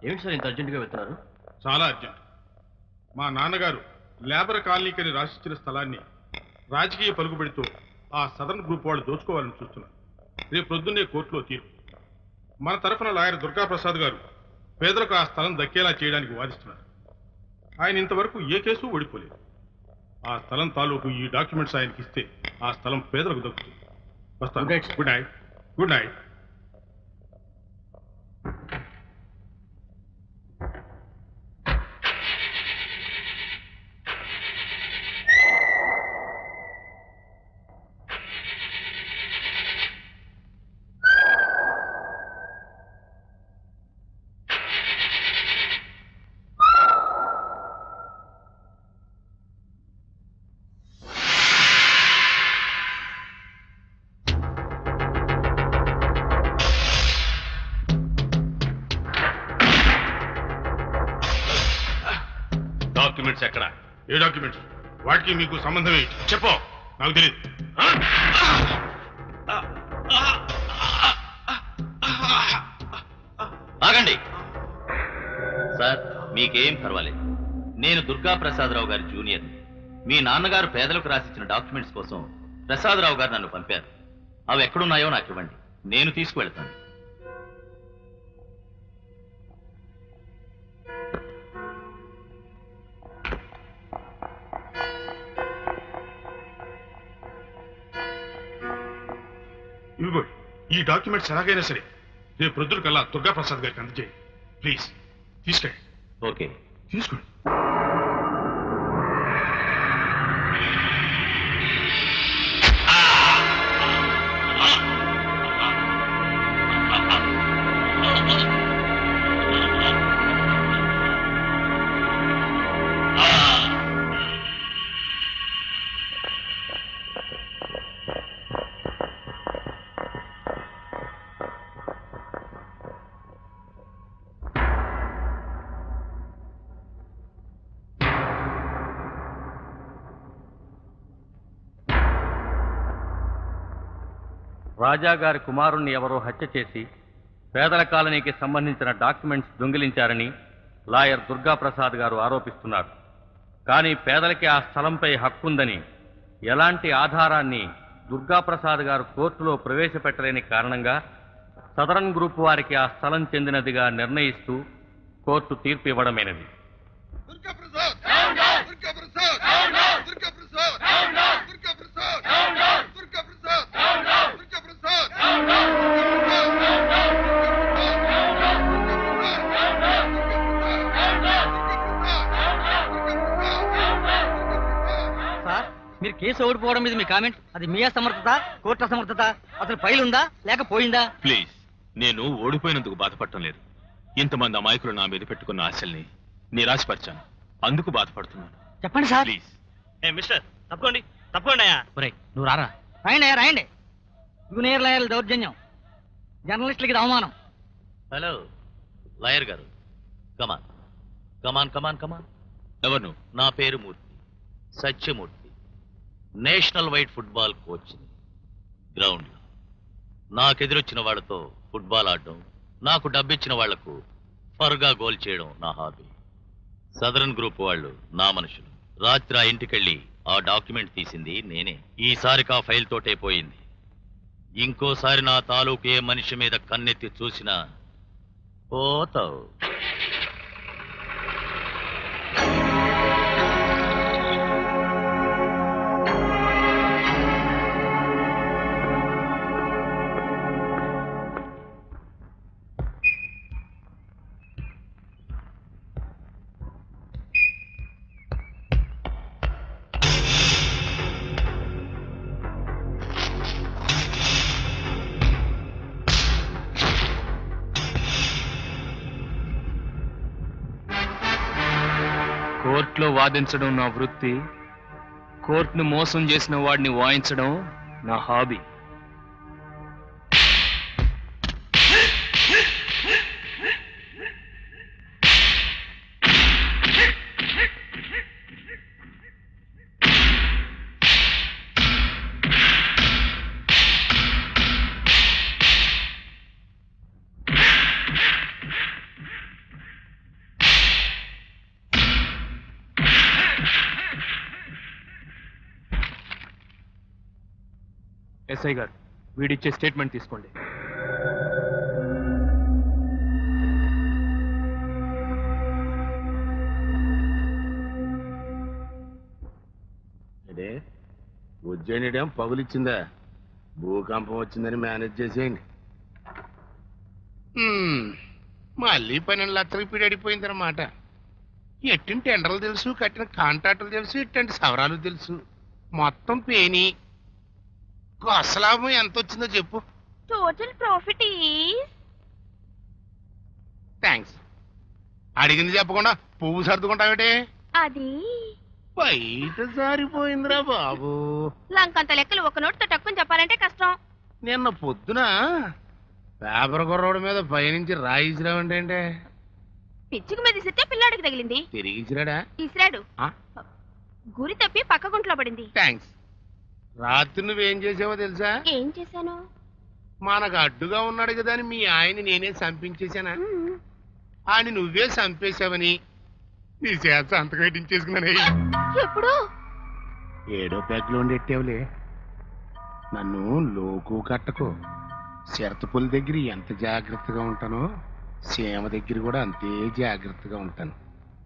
ఏమిటి సార్ ఇంత అర్జెంటుగా వెళ్తున్నారు? చాలా అర్జెంట్. మా నాన్నగారు లేబర్ కాలనీకని రాసిచ్చిన స్థలాన్ని రాజకీయ పలుకుబడితో ఆ సదరన్ గ్రూప్ వాళ్ళు దోచుకోవాలని చూస్తున్నారు. రేపు ప్రొద్దున్నే కోర్టులో తీర్పు. మన తరఫున లాయర్ దుర్గాప్రసాద్ గారు పేదలకు ఆ స్థలం దక్కేలా చేయడానికి వాదిస్తున్నారు. ఆయన ఇంతవరకు ఏ కేసు ఓడిపోలేదు. ఆ స్థలం తాలూకు ఈ డాక్యుమెంట్స్ ఆయనకి ఇస్తే ఆ స్థలం పేదలకు దక్కుతుంది. వస్తాను. Good night. Good night. Documents ఎక్కడ? ఏ డాక్యుమెంట్స్? వాటికి మీకు సంబంధం ఏంటి? చెప్పు, నాకు తెలియదు. ఆగండి సార్, మీకేం పర్వాలేదు. నేను దుర్గా ప్రసాదరావు గారి జూనియర్. మీ నాన్నగారు పేదలకు రాసిచ్చిన డాక్యుమెంట్స్ కోసం ప్రసాదరావు గారు నన్ను పంపారు. అవి ఎక్కడున్నాయో నాకు ఇవ్వండి, నేను తీసుకువెళ్తాను. ఇదిగో ఈ డాక్యుమెంట్స్ ఎలాగైనా సరే రేపు ప్రొద్దున కల్లా దుర్గా ప్రసాద్ గారికి అందజేయండి ప్లీజ్. తీసుకెళ్ళండి. ఓకే, తీసుకోండి. రాజాగారి కుమారుణ్ణి ఎవరో హత్య చేసి పేదల కాలనీకి సంబంధించిన డాక్యుమెంట్స్ దొంగిలించారని లాయర్ దుర్గాప్రసాద్ గారు ఆరోపిస్తున్నారు. కానీ పేదలకి ఆ స్థలంపై హక్కుందని ఎలాంటి ఆధారాన్ని దుర్గాప్రసాద్ గారు కోర్టులో ప్రవేశపెట్టలేని కారణంగా సదరన్ గ్రూప్ వారికి ఆ స్థలం చెందినదిగా నిర్ణయిస్తూ కోర్టు తీర్పు ఇవ్వడమైనది. మీరు కేసు ఓడిపోవడం మీద మీ కామెంట్, అది మీ అసమర్థత, కోర్టు అసమర్థత? అసలు ఫైల్ ఉందా లేక పోయిందా? ప్లీజ్, నేను ఓడిపోయినందుకు బాధపడటం లేదు. ఇంతమంది అమాయకులు నా మీద పెట్టుకున్న ఆశల్ని నిరాశపరిచాను, అందుకు బాధపడుతున్నాను. చెప్పండి సార్. ప్లీజ్. మిస్టర్ తప్పకోండి, తప్పకోండి అయ్యా. నువ్వు రారా. రాయండి అయ్యా, రాయండి. జూనియర్ లాయర్ల దౌర్జన్యం, జర్నలిస్టులకి అవమానం. హలో లాయర్ గారు, కమాన్ కమాన్ కమాన్ కమాన్. ఎవరు నువ్వు? నా పేరు Murthy, Satyamurthy. National wide football coach. గ్రౌండ్లో నాకెదురొచ్చిన వాళ్లతో ఫుట్బాల్ ఆడడం, నాకు డబ్బిచ్చిన వాళ్లకు ఫర్గా గోల్ చేయడం నా హాబీ. సదరన్ గ్రూప్ వాళ్ళు నా మనుషులు. రాత్రి ఆ ఇంటికెళ్ళి ఆ డాక్యుమెంట్ తీసింది నేనే. ఈసారికి ఆ ఫైల్ తోటే పోయింది. ఇంకోసారి నా తాలూకు ఏ మనిషి మీద కన్నెత్తి చూసినా పోతావు. కోర్టులో వాదించడం నా వృత్తి, కోర్టును మోసం చేసిన వాడిని వాయించడం నా హాబీ. ఎస్ఐ గారు వీడిచ్చే స్టేట్మెంట్ తీసుకోండి. ఉజ్జయినిడేం పగులిచ్చిందా? భూకంపం వచ్చిందని మేనేజ్ చేసేయండి. మళ్ళీ 12 లక్షలకు పీడడిపోయిందన్నమాట. ఎట్టిన టెండర్లు తెలుసు, కట్టిన కాంట్రాక్టులు తెలుసు, ఇట్టంటి సవరాలు తెలుసు. మొత్తం పేని. కొసలాభం ఎంత వచ్చిందో చెప్పు. Total profit is thanks. అడిగింది చెప్పకుండా పువ్వు సర్దుకుంటావేటే? అది బయట జారిపోయిందిరా బాబు. లంకంత లెక్కలు ఒక నోటితో టక్కుని చెప్పాలంటే కష్టం. నిన్న పొద్దున పేపర్ కుర్రోడు మీద పైనుంచి రాయిసిరావంటే పిచ్చికి మీద ఇసిరితే పిల్లాడికి తగిలింది. తిరిగి ఇచ్చిరాడా? ఇసిరాడు. గురి తప్పి పక్క గుంట్లో పడింది. థ్యాంక్స్. రాత్రి నువ్వేం చేసావో తెలుసా? ఏం చేశాను? మనకు అడ్డుగా ఉన్నాడు కదా అని మీ ఆయన్ని నేనే చంపించేశానా? ఆయన నువ్వే చంపేశావని నీ చేత సంతకం పెట్టించేసుకున్నానే. ఎప్పుడు? 7వ ప్యాక్లో ఉండేట్టేవులే. నన్ను లోకు కట్టకు. చిరతపుల దగ్గర ఎంత జాగ్రత్తగా ఉంటానో సీమ దగ్గర కూడా అంతే జాగ్రత్తగా ఉంటాను.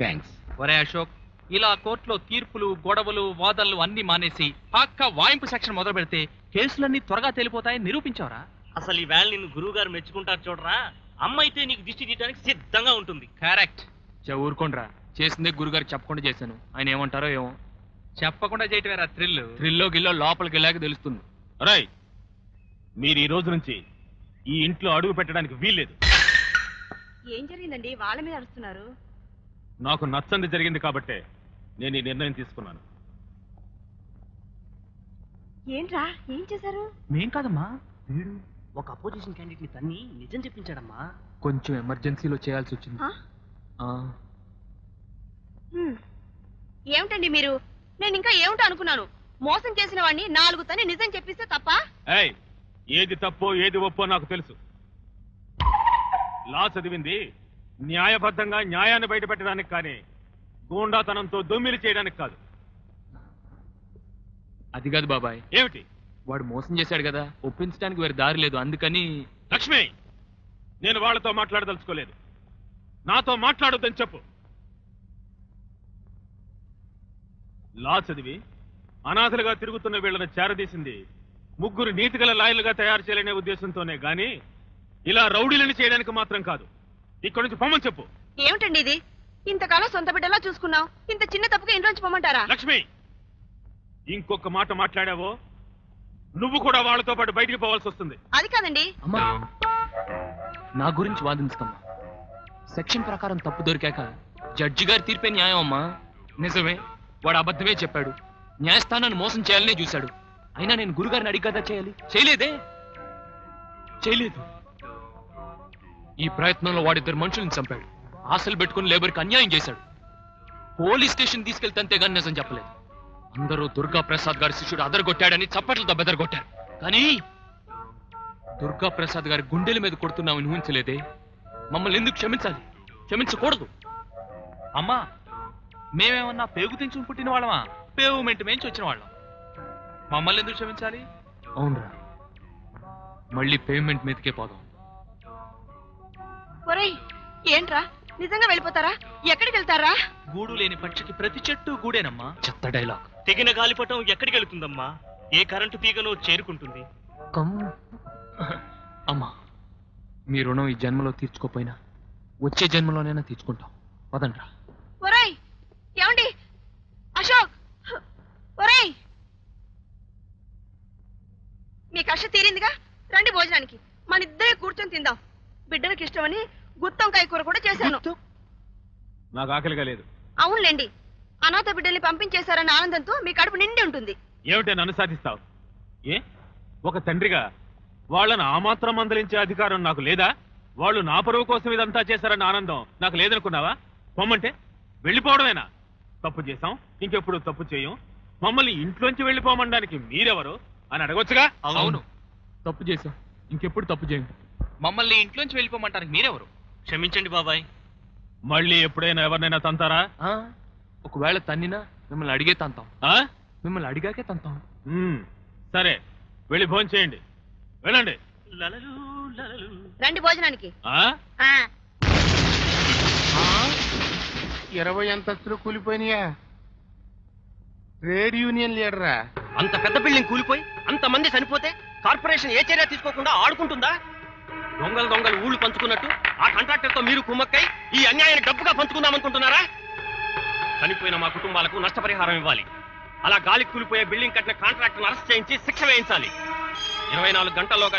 థ్యాంక్స్. ఒరే అశోక్, ఇలా కోర్టులో తీర్పులు, గొడవలు, వాదనలు అన్ని మానేసి పక్క వాయింపు సెక్షన్ మొదలు పెడితే కేసులన్నీ త్వరగా తేలిపోతాయని నిరూపించావరా? అసలు ఈ వేళ నిన్ను గురువు గారు మెచ్చుకుంటారు చూడరా. అమ్మ అయితే నీకు దిష్టి తీయడానికి సిద్ధంగా ఉంటుంది. కరెక్ట్. ఊరుకోండ్రా, చేసిందే గురుగారు చెప్పకుండా చేశాను. ఆయన ఏమంటారో ఏమో. చెప్పకుండా చేయటమేరా థ్రిల్. థ్రిల్లో గిల్లో లోపలికి వెళ్ళాక తెలుస్తుంది. రై, మీరు ఈ రోజు నుంచి ఈ ఇంట్లో అడుగు పెట్టడానికి వీల్లేదు. ఏం జరిగిందండి? వాళ్ళ మీద అరుస్తున్నారు. నాకు నచ్చంది జరిగింది కాబట్టే నేను ఈ నిర్ణయం తీసుకున్నాను. ఏంట్రా, ఏం చేశారు? మేం కాదమ్మా, వీడు ఒక అపోజిషన్ క్యాండిడేట్ ని తన్ని నిజం చెప్పించాడమ్మా. కొంచెం ఎమర్జెన్సీలో చేయాల్సి వచ్చింది. ఏమిటండి మీరు? నేను ఇంకా ఏమిటో అనుకున్నాను. మోసం చేసిన వాడిని 4 తని నిజం చెప్పిస్తే తప్ప? ఏయ్, ఏది తప్పో ఏది ఒప్పో నాకు తెలుసు. లా చదివింది న్యాయబద్ధంగా న్యాయాన్ని బయటపెట్టడానికి కానీ గూండాతనంతో దొమ్మిలి చేయడానికి కాదు. అది కాదు బాబాయ్. ఏమిటి? వాడు మోసం చేశాడు కదా, ఒప్పించడానికి వేరే దారి లేదు. అందుకని. లక్ష్మి, నేను వాళ్ళతో మాట్లాడదలుచుకోలేదు. నాతో మాట్లాడొద్దని చెప్పు. లా చదివి అనాథలుగా తిరుగుతున్న వీళ్ళని చేరదీసింది 3 నీతిగల లాయర్లుగా తయారు చేయాలనే ఉద్దేశంతోనే గాని ఇలా రౌడీలను చేయడానికి మాత్రం కాదు. ఇక్కడి నుంచి పొమ్మని చెప్పు. ఏమిటండి ఇది? ఇంతకాలం సొంత బిడ్డలా చూసుకున్నాం, ఇంత చిన్న తప్పుగా ఇంట్లోంచి పొమ్మంటారా? లక్ష్మి, ఇంకొక మాట మాట్లాడావో నువ్వు కూడా వాళ్ళతో పాటు బయటికి పోవాల్సి వస్తుంది. అది కాదండి. అమ్మా, నా గురించి వాదించకమ్మా. సెక్షన్ ప్రకారం తప్పు దొరికాక జడ్జి గారి తీర్పే న్యాయం అమ్మా. నిజమే, వాడు అబద్ధమే చెప్పాడు. న్యాయస్థానాన్ని మోసం చేయాలనే చూశాడు. అయినా నేను గురుగారిని అడిగి కదా చేయాలి. చేయలేదు. ఈ ప్రయత్నంలో వాడిద్దరు మనుషుల్ని చంపాడు. ఆశలు పెట్టుకుని లేబర్కి అన్యాయం చేశాడు. పోలీస్ స్టేషన్ తీసుకెళ్తే అంతేగాని నిజం చెప్పలేదు. అందరూ దుర్గా ప్రసాద్ గారి శిష్యుడు అదరగొట్టాడని చప్పట్లతో బెదరగొట్టారు. కానీ దుర్గా ప్రసాద్ గారి గుండెల మీద కొడుతున్నామని ఊహించలేదే. మమ్మల్ని ఎందుకు క్షమించాలి? క్షమించకూడదు. అమ్మా, మేమేమన్నా పేగు తెంచుకుని పుట్టిన వాళ్ళమా? పేవుమెంట్ మేంచి వచ్చిన వాళ్ళం. మమ్మల్ని ఎందుకు క్షమించాలి? అవునరా, మళ్ళీ పేమెంట్ మీదకే పోదాం. ఒరేయ్, ఏంట్రా, నిజంగా వెళ్ళిపోతారా? ఎక్కడికి వెళ్తారా? గూడు లేని పక్షికి ప్రతి చెట్టు గూడేనమ్మా. చెత్త డైలాగ్. తెగిన గాలిపటం ఎక్కడికి వెళుతుందమ్మా? ఏ కరెంటు తీగను చేరుకుంటుంది? అమ్మా, మీ రుణం ఈ జన్మలో తీర్చుకోపోయినా వచ్చే జన్మలోనైనా తీర్చుకుంటాం. పదండ్రా. ఒరేయ్, ఏమండి? అశోక్, ఒరేయ్, మీ కష్ట తీరిందిగా, రండి భోజనానికి. మన ఇద్దరే కూర్చొని తిందాం. బిడ్డలకు ఇష్టమని గుత్తొంకాయ కూర కూడా చేశాను. నాకు ఆకలిగా లేదు. అవునులేండి, అనాథ బిడ్డల్ని పంపించేశారన్న ఆనందంతో మీ కడుపు నిండి ఉంటుంది. ఏమిటే నన్ను సాధిస్తావు? ఒక తండ్రిగా వాళ్ళను ఆ మాత్రం మందలించే అధికారం నాకు లేదా? వాళ్ళు నా పరువు కోసం ఇదంతా చేశారన్న ఆనందం నాకు లేదనుకున్నావా? పొమ్మంటే వెళ్ళిపోవడమేనా? తప్పు చేశాం, ఇంకెప్పుడు తప్పు చేయం, మమ్మల్ని ఇంట్లోంచి వెళ్ళిపోమనడానికి మీరెవరు అని అడగొచ్చుగా. అవును, తప్పు చేశాం, ఇంకెప్పుడు తప్పు చేయండి. మమ్మల్ని ఇంట్లోంచి వెళ్ళిపోమంటానికి మీరెవరు? క్షమించండి బాబాయ్. మళ్ళీ ఎప్పుడైనా ఎవరినైనా తంతారా? ఒకవేళ తన్నినా మిమ్మల్ని అడిగే తంతాం. ఆ? మిమ్మల్ని అడిగాకే తంతాం. సరే, వెళ్ళి భోజనం చేయండి, వెళ్ళండి. రండి భోజనానికి. ఆ? ఆ, 20 అంతస్తులు కూలిపోయినాయా? Trade union లీడరా? అంత పెద్ద బిల్డింగ్ కూలిపోయి అంతమంది చనిపోతే కార్పొరేషన్ ఏ చర్య తీసుకోకుండా ఆడుకుంటుందా? దొంగలు ఊళ్ళు పంచుకున్నట్టు ఆ కాంట్రాక్టర్ తో మీరు కుమ్మక్కై ఈ అన్యాయాన్ని డబ్బుగా పంచుకుందామనుకుంటున్నారా? చనిపోయిన మా కుటుంబాలకు నష్టపరిహారం ఇవ్వాలి. అలా గాలి కూలిపోయే బిల్డింగ్ కట్టిన కాంట్రాక్టర్ అరెస్ట్ చేయించి శిక్ష వేయించాలి. 24 గంటల్లోగా